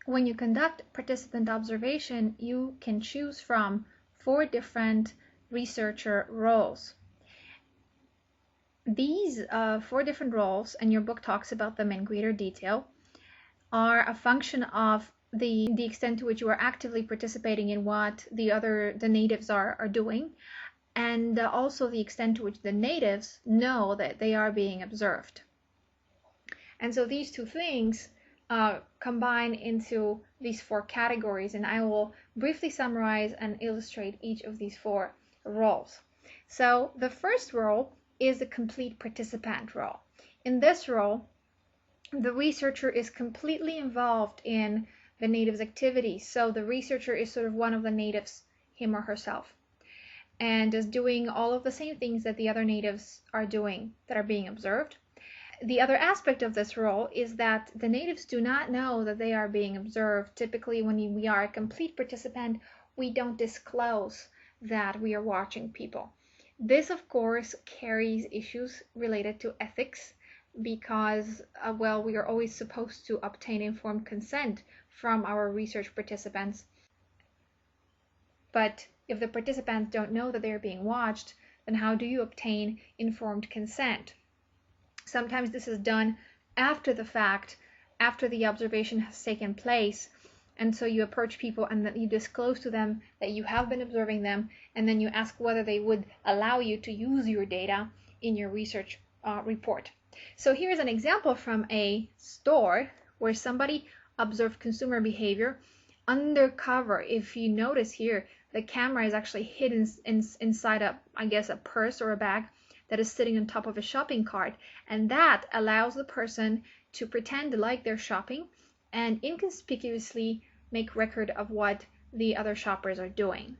when you conduct participant observation, you can choose from 4 different researcher roles. These 4 different roles, and your book talks about them in greater detail, are a function of the extent to which you are actively participating in what the natives are doing, and also the extent to which the natives know that they are being observed. And so these 2 things combine into these 4 categories, and I will briefly summarize and illustrate each of these 4 roles. So the first role is the complete participant role. In this role, the researcher is completely involved in the native's activities. So the researcher is sort of one of the natives, him or herself, and is doing all of the same things that the other natives are doing that are being observed. The other aspect of this role is that the natives do not know that they are being observed. Typically, when we are a complete participant, we don't disclose that we are watching people. This, of course, carries issues related to ethics because, well, we are always supposed to obtain informed consent from our research participants. But if the participants don't know that they are being watched, then how do you obtain informed consent? Sometimes this is done after the fact, after the observation has taken place, and so you approach people and then you disclose to them that you have been observing them, and then you ask whether they would allow you to use your data in your research report. So here's an example from a store where somebody observed consumer behavior undercover. If you notice here, the camera is actually hidden inside a purse or a bag that is sitting on top of a shopping cart, and that allows the person to pretend like they're shopping and inconspicuously make record of what the other shoppers are doing.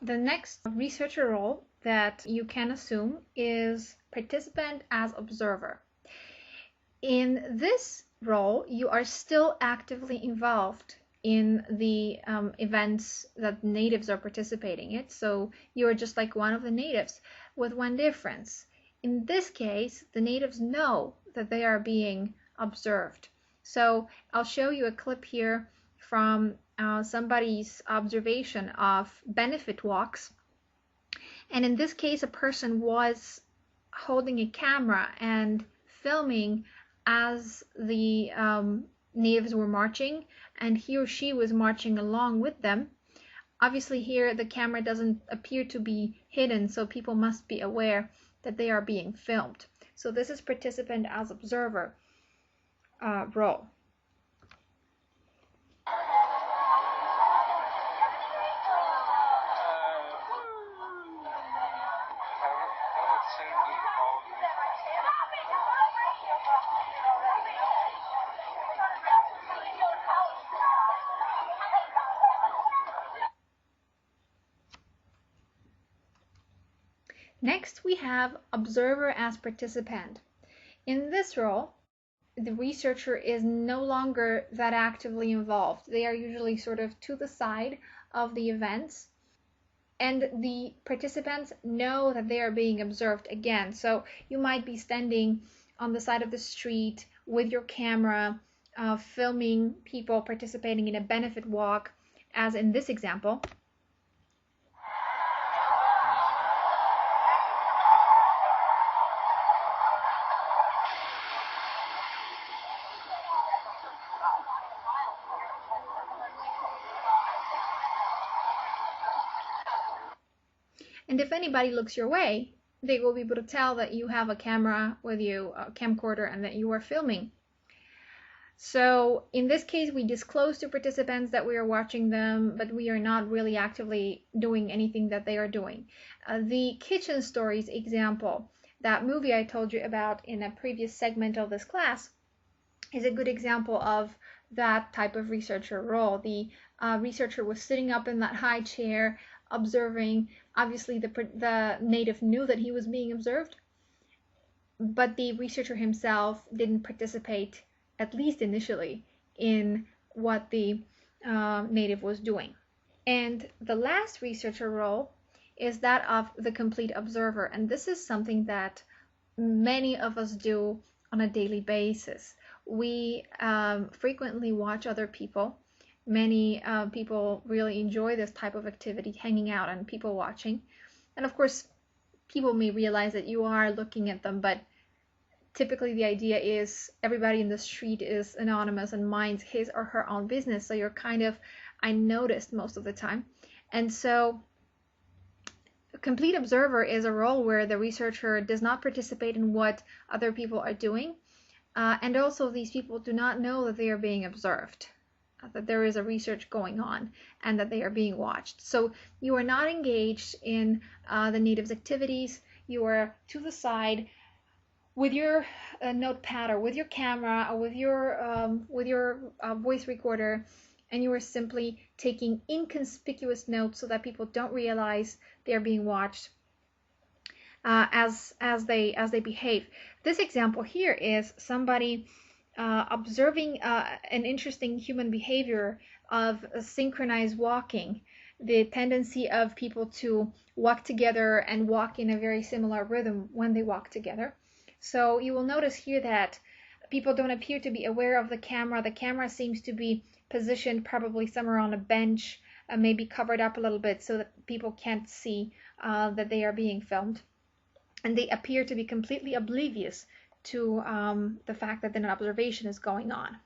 The next researcher role that you can assume is participant as observer. In this role, you are still actively involved in the events that natives are participating in. So you are just like one of the natives, with one difference. In this case, the natives know that they are being observed. So I'll show you a clip here from somebody's observation of benefit walks. And in this case, a person was holding a camera and filming as the natives were marching, and he or she was marching along with them. Obviously here the camera doesn't appear to be hidden, so people must be aware that they are being filmed. So this is participant as observer role. Next, we have observer as participant. In this role, the researcher is no longer that actively involved. They are usually sort of to the side of the events, and the participants know that they are being observed again. So you might be standing on the side of the street with your camera, filming people participating in a benefit walk, as in this example. And if anybody looks your way, they will be able to tell that you have a camera with you, a camcorder, and that you are filming. So in this case, we disclose to participants that we are watching them, but we are not really actively doing anything that they are doing. The Kitchen Stories example, that movie I told you about in a previous segment of this class, is a good example of that type of researcher role. The researcher was sitting up in that high chair, observing. Obviously, the native knew that he was being observed, but the researcher himself didn't participate, at least initially, in what the native was doing. And the last researcher role is that of the complete observer, and this is something that many of us do on a daily basis. We frequently watch other people. Many people really enjoy this type of activity, hanging out and people watching. And of course, people may realize that you are looking at them, but typically the idea is everybody in the street is anonymous and minds his or her own business. So you're kind of unnoticed most of the time. And so a complete observer is a role where the researcher does not participate in what other people are doing. And also these people do not know that they are being observed, that there is a research going on and that they are being watched. So you are not engaged in the natives' activities. You are to the side with your notepad or with your camera or with your voice recorder, and you are simply taking inconspicuous notes so that people don't realize they are being watched as they behave. This example here is somebody observing an interesting human behavior of synchronized walking, the tendency of people to walk together and walk in a very similar rhythm when they walk together. So you will notice here that people don't appear to be aware of the camera. The camera seems to be positioned probably somewhere on a bench, maybe covered up a little bit so that people can't see that they are being filmed. And they appear to be completely oblivious to the fact that an observation is going on.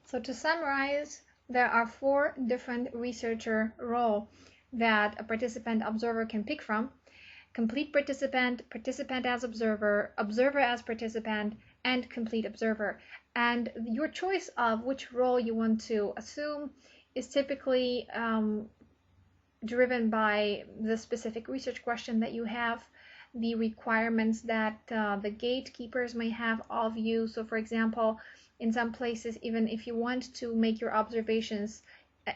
So to summarize, there are 4 different researcher roles that a participant observer can pick from: complete participant, participant as observer, observer as participant, and complete observer. And your choice of which role you want to assume is typically driven by the specific research question that you have, the requirements that the gatekeepers may have of you. So for example, in some places, even if you want to make your observations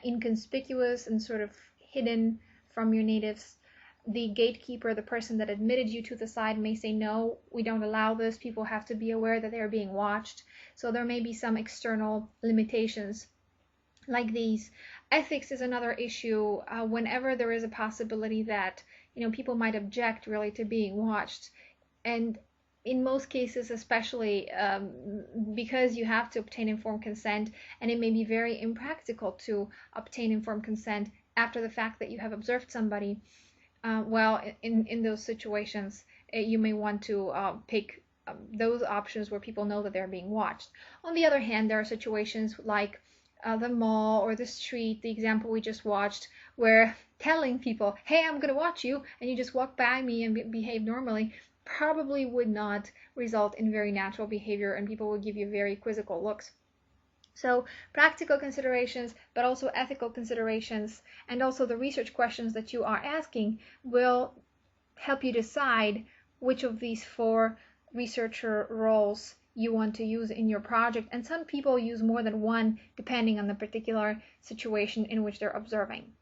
inconspicuous and sort of hidden from your natives, the gatekeeper, the person that admitted you to the side, may say, no, we don't allow this. People have to be aware that they're being watched. So there may be some external limitations like these. Ethics is another issue. Whenever there is a possibility that people might object really to being watched, and in most cases, especially because you have to obtain informed consent, and it may be very impractical to obtain informed consent after the fact that you have observed somebody, well, in those situations, you may want to pick those options where people know that they're being watched. On the other hand, there are situations like the mall or the street, the example we just watched, where telling people, hey, I'm going to watch you, and you just walk by me and behave normally, probably would not result in very natural behavior, and people will give you very quizzical looks. So practical considerations, but also ethical considerations, and also the research questions that you are asking will help you decide which of these 4 researcher roles you want to use in your project. And some people use more than one depending on the particular situation in which they're observing.